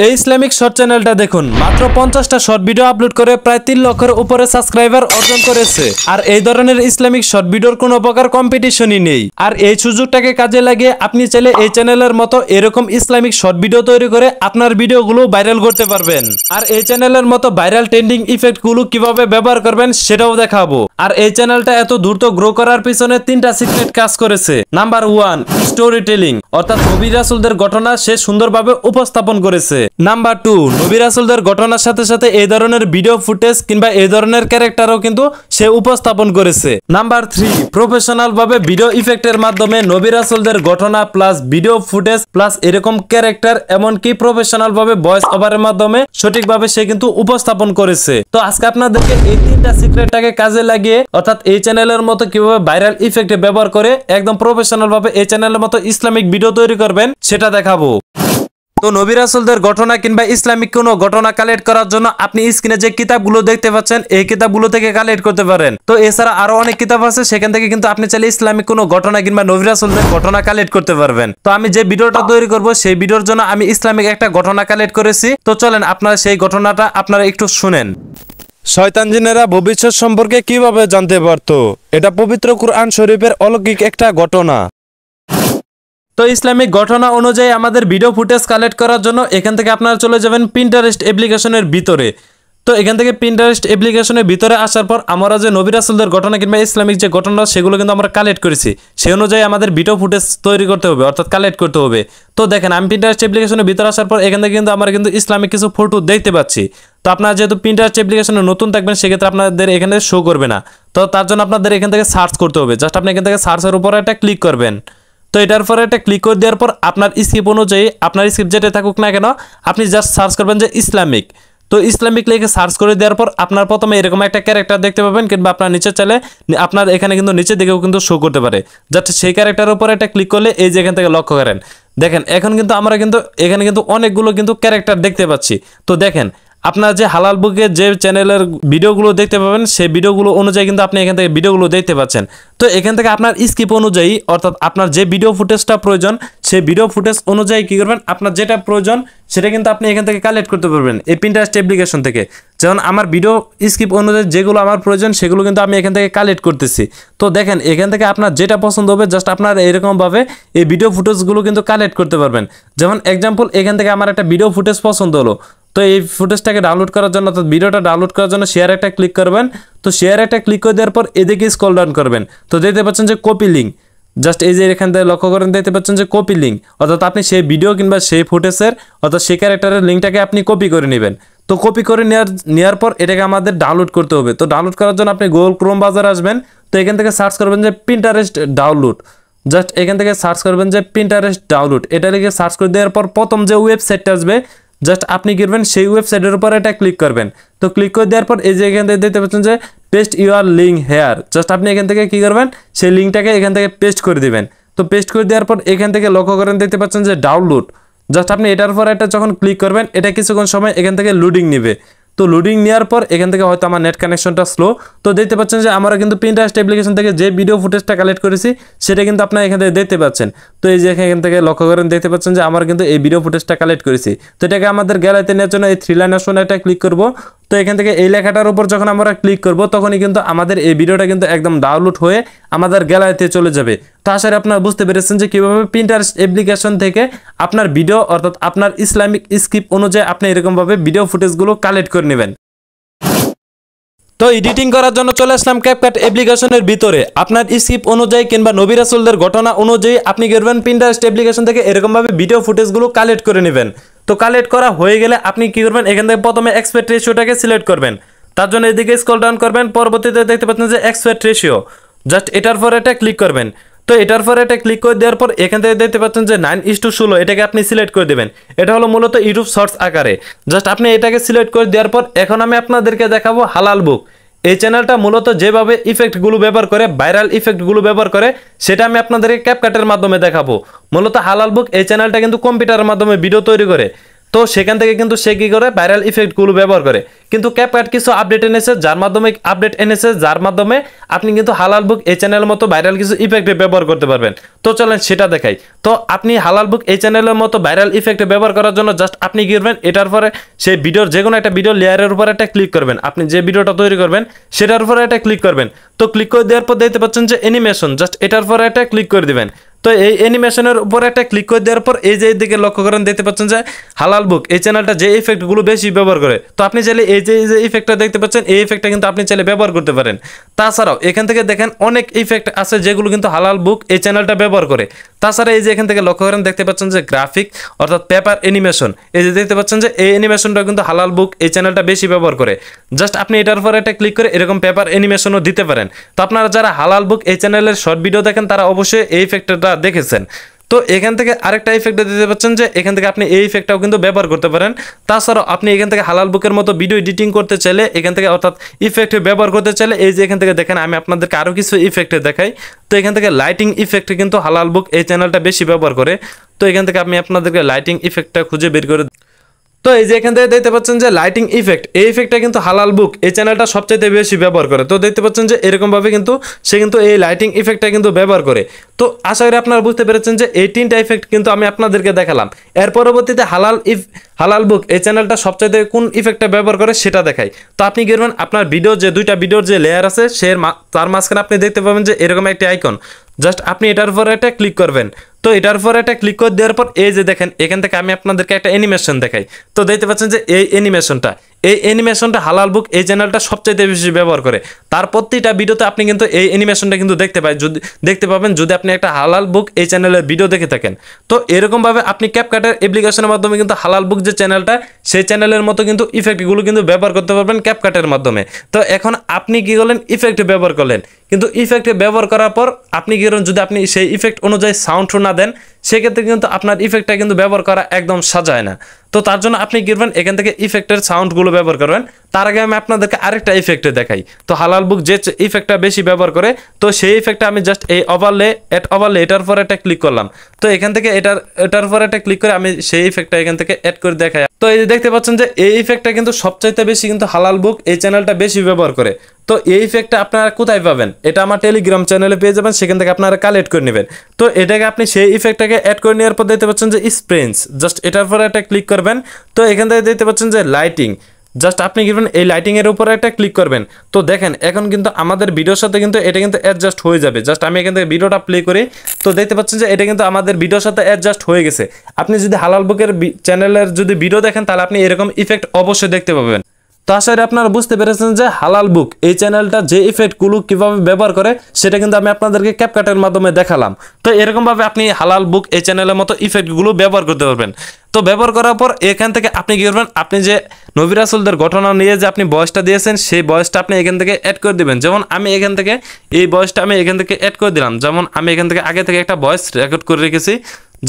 এই Islamic short চ্যানেলটা দেখুন, মাত্র 50টা শর্ট ভিডিও আপলোড করে প্রায় 3 লক্ষের উপরে সাবস্ক্রাইবার অর্জন করেছে। আর এই ধরনের ইসলামিক শর্ট ভিডিওর কোনো প্রকার কম্পিটিশনই নেই। আর এই সুযোগটাকে কাজে লাগিয়ে আপনি চাইলে এই চ্যানেলের মতো এরকম ইসলামিক শর্ট ভিডিও তৈরি করে আপনার ভিডিওগুলো ভাইরাল করতে পারবেন। আর এই চ্যানেলের মতো ভাইরাল ট্রেন্ডিং ইফেক্ট গুলো কিভাবে ব্যবহার করবেন সেটাও দেখাবো। আর এই চ্যানেলটা এত দ্রুত গ্রো করার পিছনে 3টা সিক্রেট কাজ করেছে। নাম্বার 1, স্টোরি টেলিং, অর্থাৎ নবী রাসূলদের ঘটনা সে সুন্দরভাবে উপস্থাপন করেছে। নাম্বার 2, নবী রাসূলদের ঘটনার সাথে সাথে এই ধরনের ভিডিও ফুটেজ কিংবা এই ধরনের ক্যারেক্টারও কিন্তু সে উপস্থাপন করেছে। নাম্বার 3, প্রফেশনাল ভাবে ভিডিও ইফেক্টের মাধ্যমে নবী রাসূলদের ঘটনা প্লাস ভিডিও ফুটেজ প্লাস এরকম ক্যারেক্টার এমনকি প্রফেশনাল ভাবে ভয়েস ওভারের মাধ্যমে সঠিকভাবে সে কিন্তু উপস্থাপন করেছে। তো আজকে আপনাদেরকে এই 3টা সিক্রেটটাকে কাজে লাগিয়ে অর্থাৎ এই চ্যানেলের মতো কিভাবে ভাইরাল ইফেক্ট ব্যবহার করে একদম প্রফেশনাল ভাবে এই চ্যানেলের মতো ইসলামিক ভিডিও তৈরি করবেন সেটা দেখাবো। তো নবী রাসূলদের ঘটনা কিংবা ইসলামিক কোনো ঘটনা কালেক্ট করার জন্য আপনি স্ক্রিনে যে কিতাবগুলো দেখতে পাচ্ছেন এই কিতাবগুলো থেকে কালেক্ট করতে পারেন। তো এছাড়া আরো অনেক কিতাব আছে, সেখান থেকে কিন্তু আপনি চাইলে ইসলামিক কোনো ঘটনা কিংবা নবী রাসূলদের ঘটনা কালেক্ট করতে পারবেন। তো আমি যে ভিডিওটা তৈরি করব সেই ভিডিওর জন্য আমি ইসলামিক একটা ঘটনা কালেক্ট করেছি। তো চলেন আপনারা সেই ঘটনাটা আপনারা একটু শুনেন। শয়তান জিনেরা ভবিষ্যৎ সম্পর্কে কিভাবে জানতে পারত? এটা পবিত্র কুরআন শরীফের অলৌকিক একটা ঘটনা। তো ইসলামিক ঘটনা অনুযায়ী আমাদের ভিডিও ফুটেজ কালেক্ট করার জন্য এখান থেকে আপনারা চলে যাবেন পিন্টারেস্ট অ্যাপ্লিকেশনের ভিতরে। তো এখান থেকে পিন্টারেস্ট অ্যাপ্লিকেশনের ভিতরে আসার পর আমরা যে নবী রাসূলদের ঘটনা কিংবা ইসলামিক যে ঘটনা সেগুলো কিন্তু আমরা কালেক্ট করেছি, সেই অনুযায়ী আমাদের ভিডিও ফুটেজ তৈরি করতে হবে অর্থাৎ কালেক্ট করতে হবে। তো দেখেন আমি পিন্টারেস্ট অ্যাপ্লিকেশনের ভিতরে আসার পর এখান থেকে কিন্তু আমরা কিন্তু ইসলামিক কিছু ফটো দেখতে পাচ্ছি। তো আপনারা যেহেতু পিন্টারেস্ট অ্যাপ্লিকেশনে নতুন থাকবেন সেক্ষেত্রে আপনাদের এখানে শো করবে না। তো তার জন্য আপনাদের এখান থেকে সার্চ করতে হবে। জাস্ট আপনি এখান থেকে সার্চের উপরে একটা ক্লিক করবেন। তো এটার পরে একটা ক্লিক করে দেওয়ার পর আপনার স্ক্রিপ অনুযায়ী আপনার স্ক্রিপ্ট যেটা থাকুক না কেন আপনি জাস্ট সার্চ করবেন যে ইসলামিক। তো ইসলামিক লিখে সার্চ করে দেওয়ার পর আপনার প্রথমে এরকম একটা ক্যারেক্টার দেখতে পাবেন কিংবা আপনার নিচে চাইলে আপনার এখানে কিন্তু নিচে দিকেও কিন্তু শো করতে পারে। জাস্ট সেই ক্যারেক্টারের উপরে একটা ক্লিক করলে এই যে এখান থেকে লক্ষ্য করেন, দেখেন এখন কিন্তু আমরা কিন্তু এখানে কিন্তু অনেকগুলো কিন্তু ক্যারেক্টার দেখতে পাচ্ছি। তো দেখেন আপনার যে হালাল বুকে যে চ্যানেলের ভিডিওগুলো দেখতে পাবেন সেই ভিডিওগুলো অনুযায়ী কিন্তু আপনি এখান থেকে ভিডিওগুলো দেখতে পাচ্ছেন। তো এখান থেকে আপনার স্কিপ অনুযায়ী অর্থাৎ আপনার যে ভিডিও ফুটেজটা প্রয়োজন সেই ভিডিও ফুটেজ অনুযায়ী কী করবেন, আপনার যেটা প্রয়োজন সেটা কিন্তু আপনি এখান থেকে কালেক্ট করতে পারবেন এই পিন্টারেস্ট অ্যাপ্লিকেশন থেকে। যেমন আমার ভিডিও স্কিপ অনুযায়ী যেগুলো আমার প্রয়োজন সেগুলো কিন্তু আমি এখান থেকে কালেক্ট করতেছি। তো দেখেন এখান থেকে আপনার যেটা পছন্দ হবে জাস্ট আপনার এরকমভাবে এই ভিডিও ফুটেজগুলো কিন্তু কালেক্ট করতে পারবেন। যেমন এক্সাম্পল এখান থেকে আমার একটা ভিডিও ফুটেজ পছন্দ হলো, তো এই ফুটেজটাকে ডাউনলোড করার জন্য অর্থাৎ ভিডিওটা ডাউনলোড করার জন্য শেয়ার একটা ক্লিক করবেন। তো শেয়ার একটা ক্লিক করে দেওয়ার পর এদিকে স্ক্রল ডাউন করবেন। তো দেখতে পাচ্ছেন যে কপি লিঙ্ক, জাস্ট এই যে এখান থেকে লক্ষ্য করেন দেখতে পাচ্ছেন যে কপি লিঙ্ক, অর্থাৎ আপনি সেই ভিডিও কিংবা সেই ফুটেজের অর্থাৎ সেই ক্যারেক্টারের লিঙ্কটাকে আপনি কপি করে নেবেন। তো কপি করে নেওয়ার পর এটাকে আমাদের ডাউনলোড করতে হবে। তো ডাউনলোড করার জন্য আপনি গুগল ক্রোম ব্রাউজারে আসবেন। তো এখান থেকে সার্চ করবেন যে পিন্টারেস্ট ডাউনলোড, জাস্ট এখান থেকে সার্চ করবেন যে পিন্টারেস্ট ডাউনলোড, এটা লিখে সার্চ করে দেওয়ার পর প্রথম যে ওয়েবসাইটটা আসবে জাস্ট আপনি করবেন সেই ওয়েবসাইটের উপর এটা ক্লিক করবেন। তো ক্লিক করে দেওয়ার পর এই যে এখান থেকে দেখতে পাচ্ছেন যে paste your link here, just আপনি এখান থেকে কী করবেন সেই লিঙ্কটাকে এখান থেকে পেস্ট করে দিবেন। তো পেস্ট করে দেওয়ার পর এখান থেকে লক্ষ্য করেন দেখতে পাচ্ছেন যে ডাউনলোড, জাস্ট আপনি এটার পর এটা যখন ক্লিক করবেন এটা কিছুক্ষণ সময় এখান থেকে লোডিং নেবে। তো লোডিং নেওয়ার পর এখান থেকে হয়তো আমার নেট কানেকশনটা স্লো। তো দেখতে পাচ্ছেন যে আমরা কিন্তু পিন্টারেস্ট অ্যাপ্লিকেশন থেকে যে ভিডিও ফুটেজটা কালেক্ট করেছি সেটা কিন্তু আপনারা এখান থেকে দেখতে পাচ্ছেন। তো এই যে এখান থেকে লক্ষ্য করেন দেখতে পাচ্ছেন যে আমরা কিন্তু এই ভিডিও ফুটেজটা কালেক্ট করেছি। তো এটাকে আমাদের গ্যালারিতে নেওয়ার জন্য এই 3 লাইন অপশনে একটা ক্লিক করব। তো এখান থেকে এই লেখাটার উপর যখন আমরা ক্লিক করব তখনই কিন্তু আমাদের এই ভিডিওটা কিন্তু একদম ডাউনলোড হয়ে আমাদের গ্যালারিতে চলে যাবে। তো আশা করি আপনারা বুঝতে পেরেছেন যে কীভাবে পিন্টারেস্ট অ্যাপ্লিকেশন থেকে আপনার ভিডিও অর্থাৎ আপনার ইসলামিক স্ক্রিপ্ট অনুযায়ী আপনি এরকমভাবে ভিডিও ফুটেজগুলো কালেক্ট করে নেবেন। তো এডিটিং করার জন্য চলে আসলাম ক্যাপকাট অ্যাপ্লিকেশনের ভিতরে। আপনার স্ক্রিপ্ট অনুযায়ী কিংবা নবী রাসূলদের ঘটনা অনুযায়ী আপনি করবেন পিন্টারেস্ট অ্যাপ্লিকেশন থেকে এরকমভাবে ভিডিও ফুটেজগুলো কালেক্ট করে নেবেন। তো কালেক্ট করা হয়ে গেলে আপনি কী করবেন, এখান থেকে প্রথমে এক্সপেক্ট রেশিওটাকে সিলেক্ট করবেন। তার জন্য এদিকে স্ক্রল ডাউন করবেন, পরবর্তীতে দেখতে পাচ্ছেন যে এক্সপেক্ট রেশিও, জাস্ট এটার পরে এটা ক্লিক করবেন। তো এটার পরে এটা ক্লিক করে দেওয়ার পর এখান থেকে দেখতে পাচ্ছেন যে 9:16 এটাকে আপনি সিলেক্ট করে দেবেন। এটা হলো মূলত ইউটিউব শর্টস আকারে। জাস্ট আপনি এটাকে সিলেক্ট করে দেওয়ার পর এখন আমি আপনাদেরকে দেখাবো হালাল বুক। এই চ্যানেলটা মূলত যেভাবে ইফেক্টগুলো ব্যবহার করে ভাইরাল ইফেক্টগুলো ব্যবহার করে সেটা আমি আপনাদেরকে ক্যাপকাটের মাধ্যমে দেখাবো। মূলত হালাল বুক এই চ্যানেলটা কিন্তু কম্পিউটারের মাধ্যমে ভিডিও তৈরি করে। তো সেখান থেকে কিন্তু সে কি করে ভাইরাল ইফেক্টগুলো ব্যবহার করে। কিন্তু ক্যাপকাট কিছু আপডেট এনেছে, যার মাধ্যমে আপনি কিন্তু হালাল বুক এই চ্যানেলের মতো ভাইরাল কিছু ইফেক্ট ব্যবহার করতে পারবেন। তো চলেন সেটা দেখাই। তো আপনি হালাল বুক এই চ্যানেলের মতো ভাইরাল ইফেক্ট ব্যবহার করার জন্য জাস্ট আপনি কি করবেন, এটার পরে সেই ভিডিওর যে কোনো একটা ভিডিও লেয়ারের উপর একটা ক্লিক করবেন। আপনি যে ভিডিওটা তৈরি করবেন সেটার উপরে একটা ক্লিক করবেন। তো ক্লিক করে দেওয়ার পর দেখতে পাচ্ছেন যে অ্যানিমেশন, জাস্ট এটার পরে একটা ক্লিক করে দিবেন। তো এই অ্যানিমেশনের উপরে একটা ক্লিক করে দেওয়ার পর এই যে দিকে লক্ষ্য করেন, দেখতে পাচ্ছেন যে হালাল বুক এই চ্যানেলটা যে ইফেক্টগুলো বেশি ব্যবহার করে। তো আপনি চাইলে এই যে ইফেক্টটা দেখতে পাচ্ছেন, এই ইফেক্টটা কিন্তু আপনি চাইলে ব্যবহার করতে পারেন। তাছাড়াও এখান থেকে দেখেন অনেক ইফেক্ট আছে যেগুলো কিন্তু হালাল বুক এই চ্যানেলটা ব্যবহার করে। তাছাড়া এই যে এখান থেকে লক্ষ্য করেন, দেখতে পাচ্ছেন যে গ্রাফিক অর্থাৎ পেপার অ্যানিমেশন, এই যে দেখতে পাচ্ছেন যে এই অ্যানিমেশনটা কিন্তু হালাল বুক এই চ্যানেলটা বেশি ব্যবহার করে। জাস্ট আপনি এটার উপর একটা ক্লিক করে এরকম পেপার অ্যানিমেশনও দিতে পারেন। তো আপনারা যারা হালাল বুক এই চ্যানেলের শর্ট ভিডিও দেখেন তারা অবশ্যই এই ইফেক্টটা দেখেছেন। তো এখান থেকে আরেকটা ইফেক্ট দিতে পাচ্ছেন যে এখান থেকে আপনি এই ইফেক্টটাও কিন্তু ব্যবহার করতে পারেন। তাছাড়াও আপনি এখান থেকে হালাল বুকের মতো ভিডিও এডিটিং করতে চাইলে এখান থেকে অর্থাৎ ইফেক্ট ব্যবহার করতে চাইলে এই যে এখান থেকে দেখেন আমি আপনাদেরকে আরও কিছু ইফেক্ট দেখাই। তো এখান থেকে লাইটিং ইফেক্ট কিন্তু হালাল বুক এই চ্যানেলটা বেশি ব্যবহার করে। তো এখান থেকে আমি আপনাদেরকে লাইটিং ইফেক্টটা খুঁজে বের করে। তো এই যে এখান থেকে দেখতে পাচ্ছেন যে লাইটিং ইফেক্ট, এই ইফেক্টটা কিন্তু হালাল বুক এই চ্যানেলটা সবচেয়ে বেশি ব্যবহার করে। তো দেখতে পাচ্ছেন যে এরকমভাবে কিন্তু সে কিন্তু এই লাইটিং ইফেক্টটা কিন্তু ব্যবহার করে। তো আশা করি আপনারা বুঝতে পেরেছেন যে এই তিনটা ইফেক্ট কিন্তু আমি আপনাদেরকে দেখালাম। এর পরবর্তীতে হালাল বুক এই চ্যানেলটা সবচাইতে কোন ইফেক্টটা ব্যবহার করে সেটা দেখাই। তো আপনি কি করবেন, আপনার ভিডিও যে দুইটা ভিডিওর যে লেয়ার আছে তার মাঝখানে আপনি দেখতে পাবেন যে এরকম একটা আইকন, জাস্ট আপনি এটার উপর একটা ক্লিক করবেন। তো এটার উপর একটা ক্লিক করে দেওয়ার পর এই যে দেখেন এখান থেকে আমি আপনাদেরকে একটা অ্যানিমেশন দেখাই। তো দেখতে পাচ্ছেন যে এই অ্যানিমেশনটা হালাল বুক এই চ্যানেলটা সবচাইতে বেশি ব্যবহার করে। তার প্রতিটা ভিডিওতে আপনি কিন্তু এই অ্যানিমেশনটা কিন্তু দেখতে পাবেন যদি আপনি একটা হালাল বুক এই চ্যানেলের ভিডিও দেখে থাকেন। তো এরকমভাবে আপনি ক্যাপকাটের অ্যাপ্লিকেশনের মাধ্যমে কিন্তু হালাল বুক যে চ্যানেলটা সেই চ্যানেলের মতো কিন্তু ইফেক্টগুলো কিন্তু ব্যবহার করতে পারবেন ক্যাপকাটের মাধ্যমে। তো এখন আপনি কি করলেন, ইফেক্ট ব্যবহার করলেন, কিন্তু ইফেক্ট ব্যবহার করার পর আপনি কি করলেন, যদি আপনি সেই ইফেক্ট অনুযায়ী সাউন্ড না দেন সেক্ষেত্রে কিন্তু আপনার ইফেক্টটা কিন্তু ব্যবহার করা একদম সাজায় না। তো তার জন্য আপনি কি করবেন, এখান থেকে ইফেক্টের সাউন্ডগুলো ব্যবহার করবেন। তার আগে আমি আপনাদেরকে আরেকটা ইফেক্ট দেখাই। তো হালাল বুক যে ইফেক্টটা বেশি ব্যবহার করে, তো সেই ইফেক্টটা আমি জাস্ট এই ওভারলে এটার পর একটা ক্লিক করলাম। তো এখান থেকে এটার পর একটা ক্লিক করে আমি সেই ইফেক্টটা এখান থেকে অ্যাড করে দেখাই। তো এই যে দেখতে পাচ্ছেন যে এই ইফেক্টটা কিন্তু সবচাইতে বেশি কিন্তু হালাল বুক এই চ্যানেলটা বেশি ব্যবহার করে। তো এই ইফেক্টটা আপনারা কোথায় পাবেন, এটা আমার টেলিগ্রাম চ্যানেলে পেয়ে যাবেন, সেখান থেকে আপনারা কালেক্ট করে নেবেন। তো এটাকে আপনি সেই ইফেক্টটাকে অ্যাড করে নেওয়ার পর দেখতে পাচ্ছেন যে স্প্রেন্স, জাস্ট এটার পরে একটা ক্লিক করবেন। তো এখান থেকে দেখতে পাচ্ছেন যে লাইটিং, জাস্ট আপনি কি করবেন, এই লাইটিং এর উপরে একটা ক্লিক করবেন। তো দেখেন এখন কিন্তু আমাদের ভিডিওর সাথে কিন্তু এটা কিন্তু অ্যাডজাস্ট হয়ে যাবে। জাস্ট আমি এখান থেকে ভিডিওটা প্লে করি। তো দেখতে পাচ্ছেন যে এটা কিন্তু আমাদের ভিডিওর সাথে অ্যাডজাস্ট হয়ে গেছে। আপনি যদি হালাল বুকের চ্যানেলের যদি ভিডিও দেখেন তাহলে আপনি এরকম ইফেক্ট অবশ্যই দেখতে পাবেন। তো আশা করি আপনারা বুঝতে পেরেছেন যে হালাল বুক এই চ্যানেলটা যে ইফেক্টগুলো কীভাবে ব্যবহার করে সেটা কিন্তু আমি আপনাদেরকে ক্যাপকাটের মাধ্যমে দেখালাম। তো এরকমভাবে আপনি হালাল বুক এই চ্যানেলের মতো ইফেক্টগুলো ব্যবহার করতে পারবেন। তো ব্যবহার করার পর এখান থেকে আপনি কী করবেন, আপনি যে নবী রাসূলদের ঘটনা নিয়ে যে আপনি ভয়েসটা দিয়েছেন সেই ভয়েসটা আপনি এখান থেকে অ্যাড করে দেবেন। যেমন আমি এখান থেকে এই ভয়েসটা আমি এখান থেকে অ্যাড করে দিলাম। যেমন আমি এখান থেকে আগে থেকে একটা ভয়েস রেকর্ড করে রেখেছি,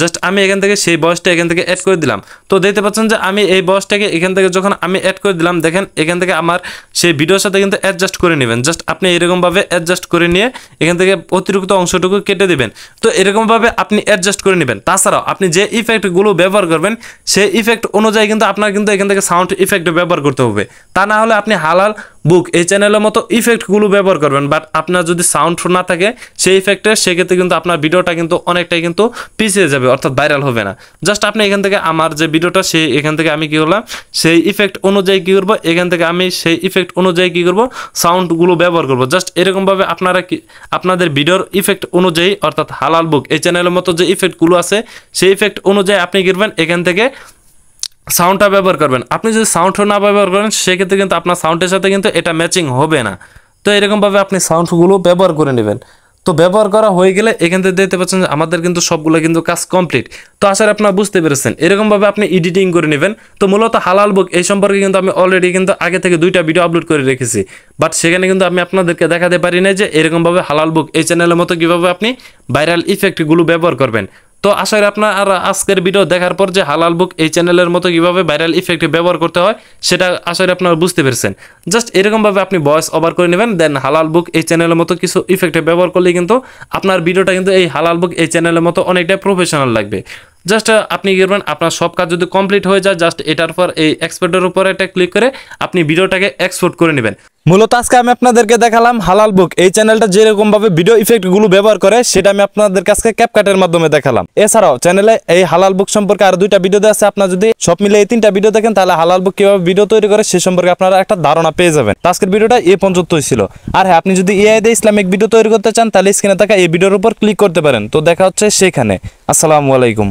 জাস্ট আমি এখান থেকে সেই ভয়েসটা এখান থেকে অ্যাড করে দিলাম। তো দেখতে পাচ্ছেন যে আমি এই ভয়েসটাকে এখান থেকে যখন আমি অ্যাড করে দিলাম, দেখেন এখান থেকে আমার সেই ভিডিওর সাথে কিন্তু অ্যাডজাস্ট করে নেবেন। জাস্ট আপনি এরকমভাবে অ্যাডজাস্ট করে নিয়ে এখান থেকে অতিরিক্ত অংশটুকু কেটে দেবেন। তো এরকমভাবে আপনি অ্যাডজাস্ট করে নেবেন। তাছাড়াও আপনি যে ইফেক্টগুলো ব্যবহার করবেন সেই ইফেক্ট অনুযায়ী কিন্তু আপনার কিন্তু এখান থেকে সাউন্ড ইফেক্ট ব্যবহার করতে হবে। তা না হলে আপনি হালাল বুক এই চ্যানেলের মতো ইফেক্টগুলো ব্যবহার করবেন, বাট আপনার যদি সাউন্ড না থাকে সেই ইফেক্টের, সেক্ষেত্রে কিন্তু আপনার ভিডিওটা কিন্তু অনেকটাই কিন্তু পিছিয়ে যাবে, অর্থাৎ ভাইরাল হবে না। জাস্ট আপনি এখান থেকে আমার যে ভিডিওটা সেই এখান থেকে আমি কী করলাম, সেই ইফেক্ট অনুযায়ী কী করবো, এখান থেকে আমি সেই ইফেক্ট অনুযায়ী কী করবো, সাউন্ডগুলো ব্যবহার করবো। জাস্ট এরকমভাবে আপনারা কি আপনাদের ভিডিওর ইফেক্ট অনুযায়ী, অর্থাৎ হালাল বুক এই চ্যানেলের মতো যে ইফেক্টগুলো আছে সেই ইফেক্ট অনুযায়ী আপনি কী করবেন, এখান থেকে সাউন্ডটা ব্যবহার করবেন। আপনি যদি সাউন্ড না ব্যবহার করেন সেক্ষেত্রে কিন্তু আপনার সাউন্ডের সাথে কিন্তু এটা ম্যাচিং হবে না। তো এরকমভাবে আপনি সাউন্ডগুলো ব্যবহার করে নেবেন। তো ব্যবহার করা হয়ে গেলে এখান থেকে দেখতে পাচ্ছেন যে আমাদের কিন্তু সবগুলো কিন্তু কাজ কমপ্লিট। তো আশা করি আপনারা বুঝতে পেরেছেন। এরকমভাবে আপনি এডিটিং করে নেবেন। তো মূলত হালাল বুক এই সম্পর্কে কিন্তু আমি অলরেডি কিন্তু আগে থেকে 2টা ভিডিও আপলোড করে রেখেছি, বাট সেখানে কিন্তু আমি আপনাদেরকে দেখাতে পারি না যে এরকমভাবে হালাল বুক এই চ্যানেলের মতো কীভাবে আপনি ভাইরাল ইফেক্টগুলো ব্যবহার করবেন। তো আশা করি আপনার আর আজকের ভিডিও দেখার পর যে হালাল বুক এই চ্যানেলের মতো কীভাবে ভাইরাল ইফেক্ট ব্যবহার করতে হয় সেটা আশা করি আপনারা বুঝতে পেরেছেন। জাস্ট এরকমভাবে আপনি ভয়েস ওভার করে নেবেন, দেন হালাল বুক এই চ্যানেলের মতো কিছু ইফেক্ট ব্যবহার করলে কিন্তু আপনার ভিডিওটা কিন্তু এই হালাল বুক এই চ্যানেলের মতো অনেকটা প্রফেশনাল লাগবে। জাস্ট আপনি কি করবেন, আপনার সব কাজ যদি কমপ্লিট হয়ে যায়, জাস্ট এটার পর এই এক্সপোর্টের উপর একটা ক্লিক করে আপনি ভিডিওটাকে এক্সপোর্ট করে নেবেন। মূলত আজকে আমি আপনাদেরকে দেখালাম হালাল বুক, এই চ্যানেলটা যেরকম ভাবে ভিডিও ইফেক্ট গুলো ব্যবহার করে সেটা আমি আপনাদের কাছে ক্যাপকাটের মাধ্যমে দেখালাম। এছাড়াও চ্যানেলে এই হালাল বুক সম্পর্কে আর 2টা ভিডিও আছে, আপনারা যদি সব মিলে এই 3টা ভিডিও দেখেন তাহলে হালাল বুক কিভাবে ভিডিও তৈরি করে সে সম্পর্কে আপনারা একটা ধারণা পেয়ে যাবেন। আজকের ভিডিওটা এই পর্যন্তই ছিল। আর হ্যাঁ, আপনি যদি এআই দিয়ে ইসলামিক ভিডিও তৈরি করতে চান তাহলে স্ক্রিনে থাকা এই ভিডিওর উপর ক্লিক করতে পারেন। তো দেখা হচ্ছে সেখানে। আসসালামু আলাইকুম।